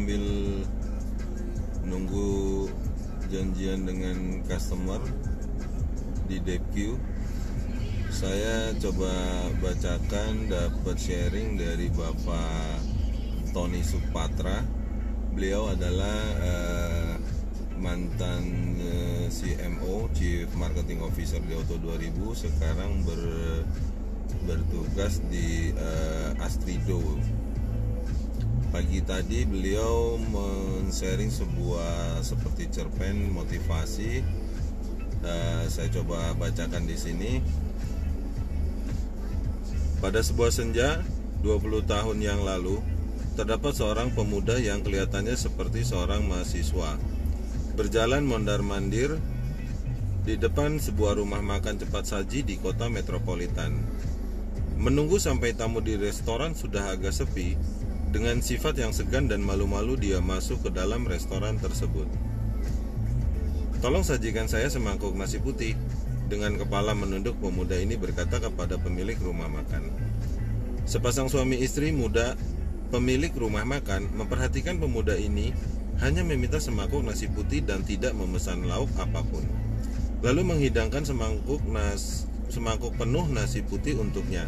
sambil nunggu janjian dengan customer di DQ, saya coba bacakan dapat sharing dari Bapak Tony Supatra. Beliau adalah mantan CMO, Chief Marketing Officer di Auto 2000, sekarang bertugas di Astrido. Pagi tadi beliau men-sharing sebuah seperti cerpen motivasi. Saya coba bacakan di sini. Pada sebuah senja 20 tahun yang lalu, terdapat seorang pemuda yang kelihatannya seperti seorang mahasiswa berjalan mondar-mandir di depan sebuah rumah makan cepat saji di kota metropolitan. Menunggu sampai tamu di restoran sudah agak sepi, dengan sifat yang segan dan malu-malu dia masuk ke dalam restoran tersebut. "Tolong sajikan saya semangkuk nasi putih." Dengan kepala menunduk, pemuda ini berkata kepada pemilik rumah makan. Sepasang suami istri muda pemilik rumah makan memperhatikan pemuda ini hanya meminta semangkuk nasi putih dan tidak memesan lauk apapun. Lalu menghidangkan semangkuk penuh nasi putih untuknya.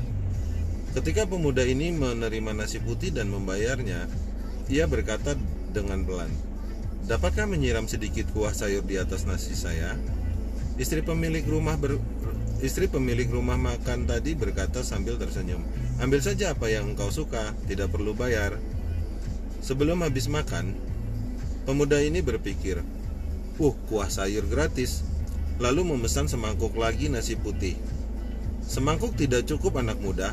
Ketika pemuda ini menerima nasi putih dan membayarnya, ia berkata dengan pelan, "Dapatkah menyiram sedikit kuah sayur di atas nasi saya?" Istri pemilik rumah makan tadi berkata sambil tersenyum, "Ambil saja apa yang engkau suka, tidak perlu bayar." Sebelum habis makan, pemuda ini berpikir, kuah sayur gratis." Lalu memesan semangkuk lagi nasi putih. "Semangkuk tidak cukup, anak muda.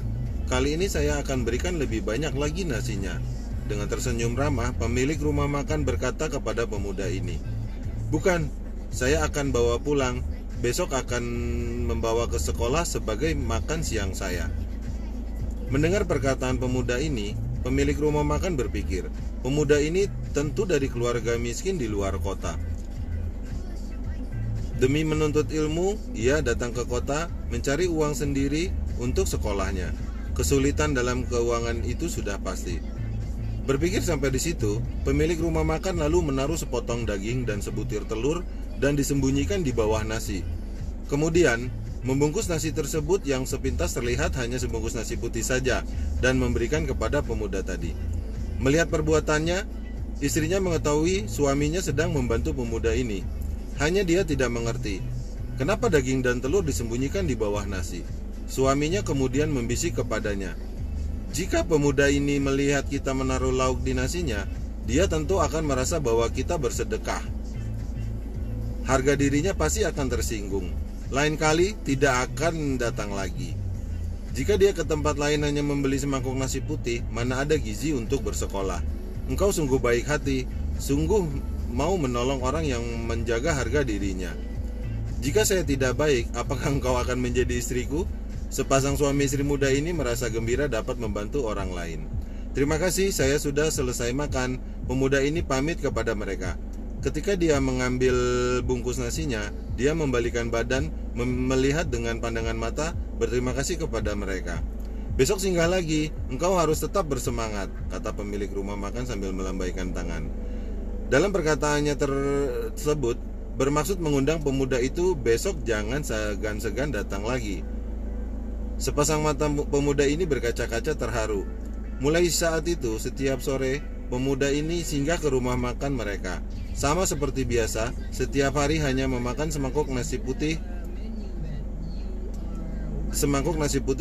Kali ini saya akan berikan lebih banyak lagi nasinya." Dengan tersenyum ramah, pemilik rumah makan berkata kepada pemuda ini, "Bukan, saya akan bawa pulang. Besok akan membawa ke sekolah sebagai makan siang saya." Mendengar perkataan pemuda ini, pemilik rumah makan berpikir, pemuda ini tentu dari keluarga miskin di luar kota. Demi menuntut ilmu, ia datang ke kota mencari uang sendiri untuk sekolahnya. Kesulitan dalam keuangan itu sudah pasti. Berpikir sampai di situ, pemilik rumah makan lalu menaruh sepotong daging dan sebutir telur dan disembunyikan di bawah nasi. Kemudian, membungkus nasi tersebut yang sepintas terlihat hanya sebungkus nasi putih saja dan memberikan kepada pemuda tadi. Melihat perbuatannya, istrinya mengetahui suaminya sedang membantu pemuda ini. Hanya dia tidak mengerti, kenapa daging dan telur disembunyikan di bawah nasi. Suaminya kemudian membisik kepadanya, "Jika pemuda ini melihat kita menaruh lauk di nasinya, dia tentu akan merasa bahwa kita bersedekah. Harga dirinya pasti akan tersinggung. Lain kali tidak akan datang lagi. Jika dia ke tempat lain hanya membeli semangkuk nasi putih, mana ada gizi untuk bersekolah. Engkau sungguh baik hati, sungguh mau menolong orang yang menjaga harga dirinya. Jika saya tidak baik, apakah engkau akan menjadi istriku?" Sepasang suami istri muda ini merasa gembira dapat membantu orang lain. "Terima kasih, saya sudah selesai makan." Pemuda ini pamit kepada mereka. Ketika dia mengambil bungkus nasinya, dia membalikan badan, melihat dengan pandangan mata, berterima kasih kepada mereka. "Besok singgah lagi, engkau harus tetap bersemangat," kata pemilik rumah makan sambil melambaikan tangan. Dalam perkataannya tersebut, bermaksud mengundang pemuda itu besok jangan segan-segan datang lagi. Sepasang mata pemuda ini berkaca-kaca terharu. Mulai saat itu, setiap sore, pemuda ini singgah ke rumah makan mereka. Sama seperti biasa, setiap hari hanya memakan semangkuk nasi putih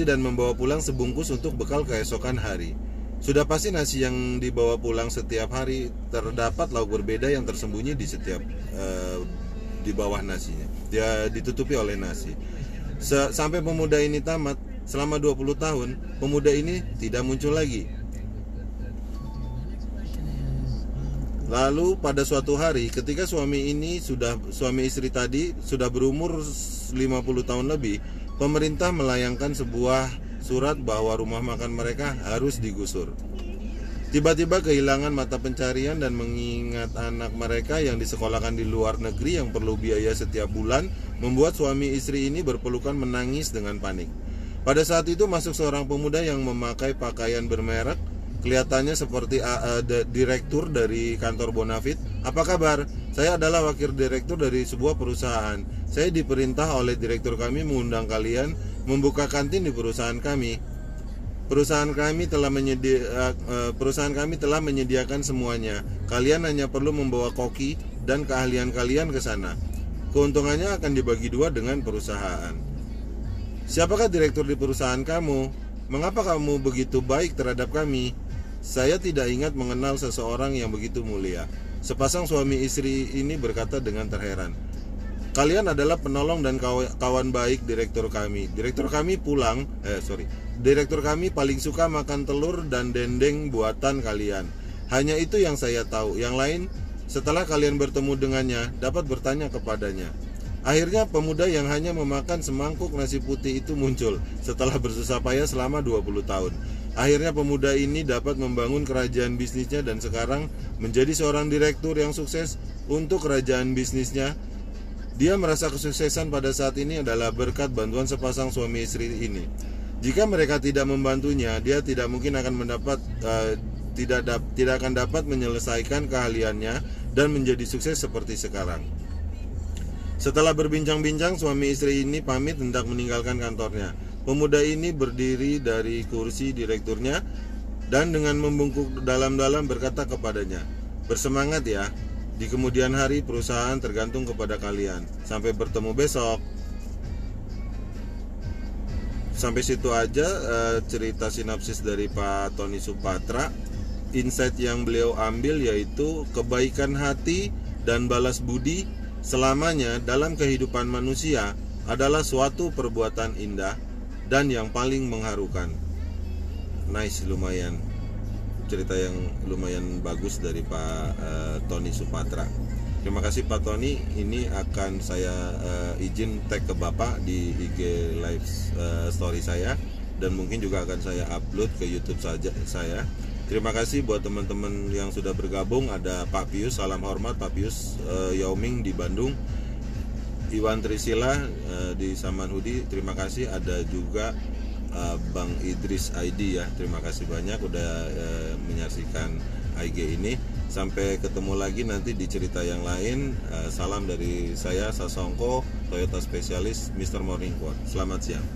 dan membawa pulang sebungkus untuk bekal keesokan hari. Sudah pasti nasi yang dibawa pulang setiap hari terdapat lauk berbeda yang tersembunyi di bawah nasinya. Dia ditutupi oleh nasi. Sampai pemuda ini tamat. Selama 20 tahun, pemuda ini tidak muncul lagi. Lalu pada suatu hari, ketika suami istri tadi sudah berumur 50 tahun lebih, pemerintah melayangkan sebuah surat bahwa rumah makan mereka harus digusur. Tiba-tiba kehilangan mata pencarian dan mengingat anak mereka yang disekolahkan di luar negeri yang perlu biaya setiap bulan, membuat suami istri ini berpelukan menangis dengan panik. Pada saat itu masuk seorang pemuda yang memakai pakaian bermerek Kelihatannya seperti direktur dari kantor Bonafit. Apa kabar? Saya adalah wakil direktur dari sebuah perusahaan. Saya diperintah oleh direktur kami mengundang kalian membuka kantin di perusahaan kami. Perusahaan kami telah menyediakan semuanya. Kalian hanya perlu membawa koki dan keahlian kalian ke sana. Keuntungannya akan dibagi dua dengan perusahaan. Siapakah direktur di perusahaan kamu? Mengapa kamu begitu baik terhadap kami? Saya tidak ingat mengenal seseorang yang begitu mulia. Sepasang suami istri ini berkata dengan terheran. Kalian adalah penolong dan kawan baik direktur kami. Direktur kami paling suka makan telur dan dendeng buatan kalian. Hanya itu yang saya tahu. Yang lain, setelah kalian bertemu dengannya, dapat bertanya kepadanya. Akhirnya pemuda yang hanya memakan semangkuk nasi putih itu muncul setelah bersusah payah selama 20 tahun. Akhirnya pemuda ini dapat membangun kerajaan bisnisnya dan sekarang menjadi seorang direktur yang sukses untuk kerajaan bisnisnya. Dia merasa kesuksesan pada saat ini adalah berkat bantuan sepasang suami istri ini. Jika mereka tidak membantunya, dia tidak mungkin akan tidak akan dapat menyelesaikan keahliannya dan menjadi sukses seperti sekarang. Setelah berbincang-bincang, suami istri ini pamit hendak meninggalkan kantornya. Pemuda ini berdiri dari kursi direkturnya dan dengan membungkuk dalam-dalam berkata kepadanya, "Bersemangat ya. Di kemudian hari perusahaan tergantung kepada kalian. Sampai bertemu besok." Sampai situ aja cerita sinopsis dari Pak Tony Supatra. Insight yang beliau ambil yaitu kebaikan hati dan balas budi selamanya dalam kehidupan manusia adalah suatu perbuatan indah dan yang paling mengharukan. Nice, lumayan. Cerita yang lumayan bagus dari Pak Tony Supatra. Terima kasih Pak Tony. Ini akan saya izin tag ke Bapak di IG live story saya dan mungkin juga akan saya upload ke YouTube saya. Terima kasih buat teman-teman yang sudah bergabung. Ada Pak Pius, salam hormat Pak Pius Yaoming di Bandung. Iwan Trisila di Samanhudi, terima kasih. Ada juga Bang Idris ID ya, terima kasih banyak udah menyaksikan IG ini. Sampai ketemu lagi nanti di cerita yang lain. Salam dari saya Sasongko, Toyota Spesialis, Mr. Morning Quote. Selamat siang.